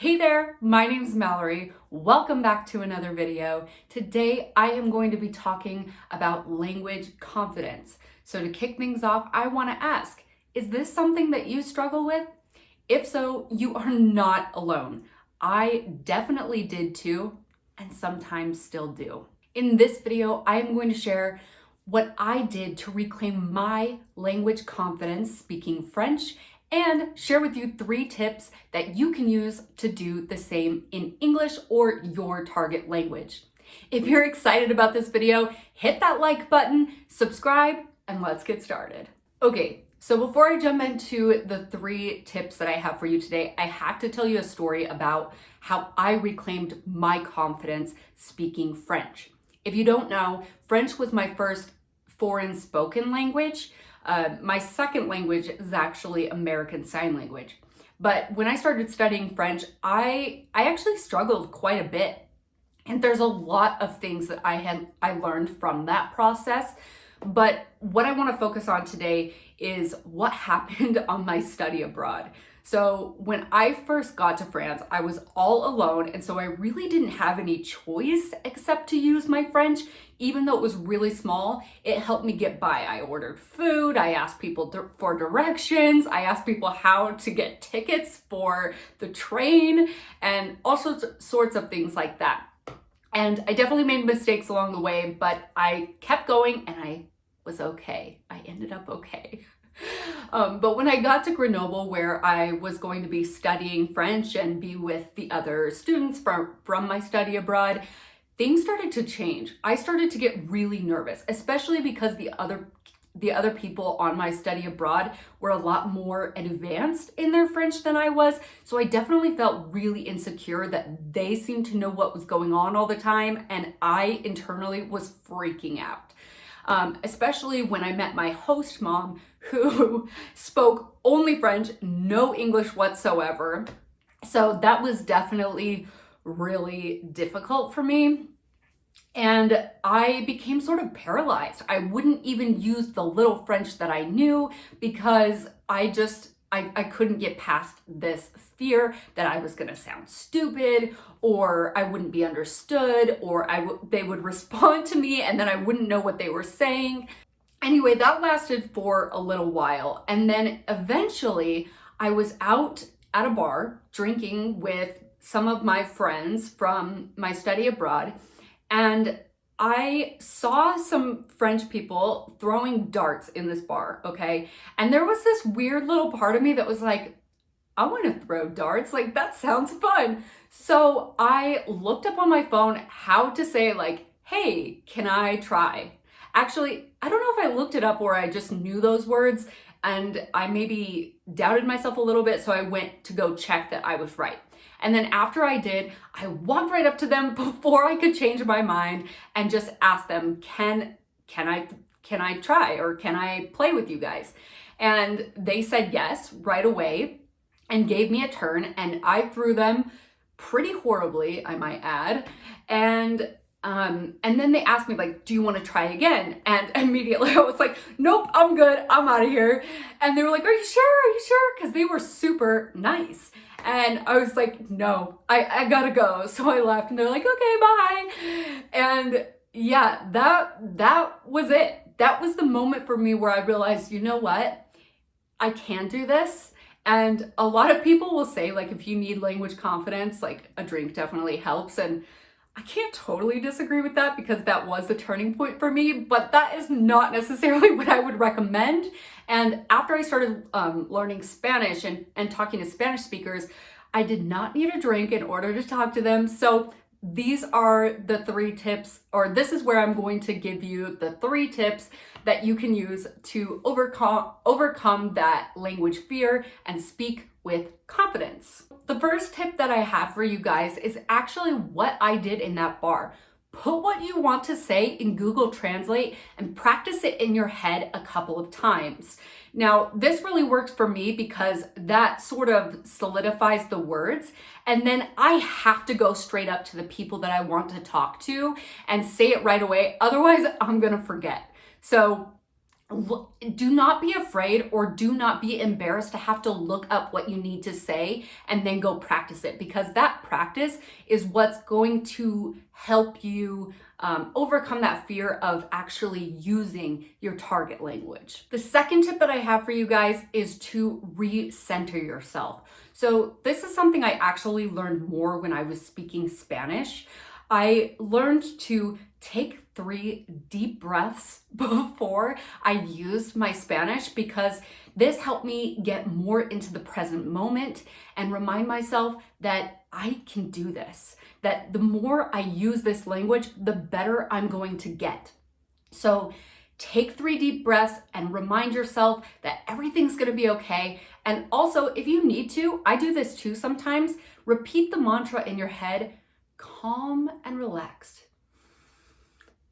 Hey there, my name's Mallory. Welcome back to another video. Today I am going to be talking about language confidence. So to kick things off, I want to ask, is this something that you struggle with? If so, you are not alone. I definitely did too, and sometimes still do. In this video, I am going to share what I did to reclaim my language confidence speaking French and share with you 3 tips that you can use to do the same in English or your target language. If you're excited about this video, hit that like button, subscribe, and let's get started. Okay, so before I jump into the 3 tips that I have for you today, I have to tell you a story about how I reclaimed my confidence speaking French. If you don't know, French was my first foreign spoken language. My second language is actually American Sign Language. But when I started studying French, I actually struggled quite a bit. And there's a lot of things that I learned from that process. But what I want to focus on today is what happened on my study abroad. So when I first got to France, I was all alone, and so I really didn't have any choice except to use my French. Even though it was really small, it helped me get by. I ordered food, I asked people for directions, I asked people how to get tickets for the train, and all sorts of things like that. And I definitely made mistakes along the way, but I kept going and I was okay. I ended up okay. But when I got to Grenoble, where I was going to be studying French and be with the other students from my study abroad, things started to change. I started to get really nervous, especially because the other people on my study abroad were a lot more advanced in their French than I was. So I definitely felt really insecure that they seemed to know what was going on all the time, and I internally was freaking out. Especially when I met my host mom, who spoke only French, no English whatsoever. So that was definitely really difficult for me. And I became sort of paralyzed. I wouldn't even use the little French that I knew because I couldn't get past this fear that I was gonna sound stupid, or I wouldn't be understood, or they would respond to me and then I wouldn't know what they were saying. Anyway, that lasted for a little while. And then eventually I was out at a bar drinking with some of my friends from my study abroad, and I saw some French people throwing darts in this bar, okay? And there was this weird little part of me that was like, I want to throw darts, like that sounds fun. So I looked up on my phone how to say like, hey, can I try? Actually, I don't know if I looked it up or I just knew those words and I maybe doubted myself a little bit, so I went to go check that I was right. And then after I did, I walked right up to them before I could change my mind and just asked them, can I try, or can I play with you guys? And they said yes right away and gave me a turn, and I threw them pretty horribly, I might add. And then they asked me like, do you want to try again? And immediately I was like, nope, I'm good, I'm out of here. And they were like, are you sure? Because they were super nice. And I was like, no, I gotta go. So I left and they're like, okay, bye. And yeah, that was it. That was the moment for me where I realized, you know what? I can do this. And a lot of people will say, like, if you need language confidence, like a drink definitely helps. And I can't totally disagree with that because that was the turning point for me, but that is not necessarily what I would recommend. And after I started learning Spanish and talking to Spanish speakers, I did not need a drink in order to talk to them. So these are the 3 tips, or this is where I'm going to give you the 3 tips that you can use to overcome that language fear and speak with confidence. The first tip that I have for you guys is actually what I did in that bar. Put what you want to say in Google Translate and practice it in your head a couple of times. Now, this really works for me because that sort of solidifies the words, and then I have to go straight up to the people that I want to talk to and say it right away. Otherwise, I'm gonna forget. So Do not be afraid or do not be embarrassed to have to look up what you need to say and then go practice it, because that practice is what's going to help you overcome that fear of actually using your target language. The second tip that I have for you guys is to recenter yourself. So this is something I actually learned more when I was speaking Spanish. I learned to take 3 deep breaths before I used my Spanish, because this helped me get more into the present moment and remind myself that I can do this, that the more I use this language, the better I'm going to get. So take 3 deep breaths and remind yourself that everything's going to be okay. And also, if you need to, I do this too sometimes, repeat the mantra in your head: calm and relaxed.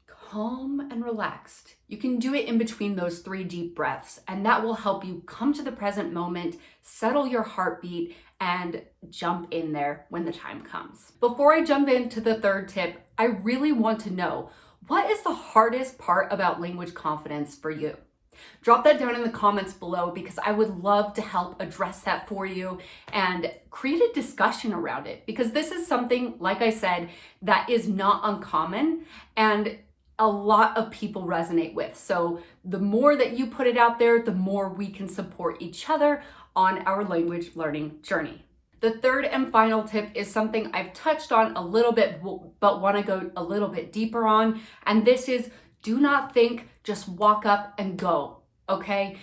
Calm and relaxed. You can do it in between those 3 deep breaths, and that will help you come to the present moment, settle your heartbeat, and jump in there when the time comes. Before I jump into the third tip, I really want to know, what is the hardest part about language confidence for you? Drop that down in the comments below, because I would love to help address that for you and create a discussion around it, because this is something, like I said, that is not uncommon and a lot of people resonate with. So the more that you put it out there, the more we can support each other on our language learning journey. The third and final tip is something I've touched on a little bit, but want to go a little bit deeper on. And this is, do not think, just walk up and go, okay?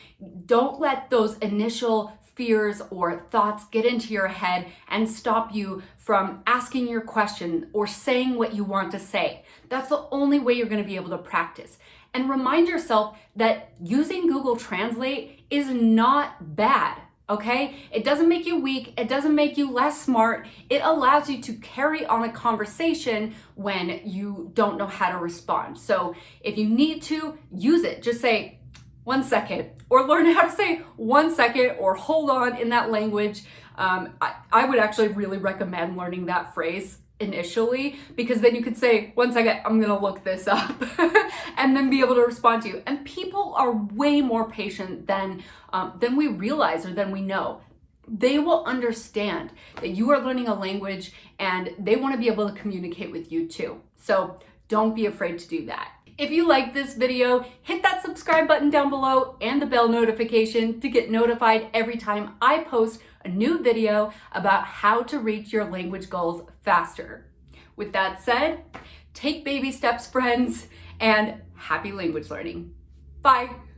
Don't let those initial fears or thoughts get into your head and stop you from asking your question or saying what you want to say. That's the only way you're going to be able to practice. And remind yourself that using Google Translate is not bad. Okay? It doesn't make you weak. It doesn't make you less smart. It allows you to carry on a conversation when you don't know how to respond. So if you need to use it, just say 1 second, or learn how to say 1 second, or hold on in that language. I would actually really recommend learning that phrase initially, because then you could say, 1 second, I'm gonna look this up, and then be able to respond to you. And people are way more patient than we realize or than we know. They will understand that you are learning a language and they want to be able to communicate with you too. So don't be afraid to do that. If you like this video, hit that subscribe button down below and the bell notification to get notified every time I post a new video about how to reach your language goals faster. With that said, take baby steps, friends, and happy language learning. Bye.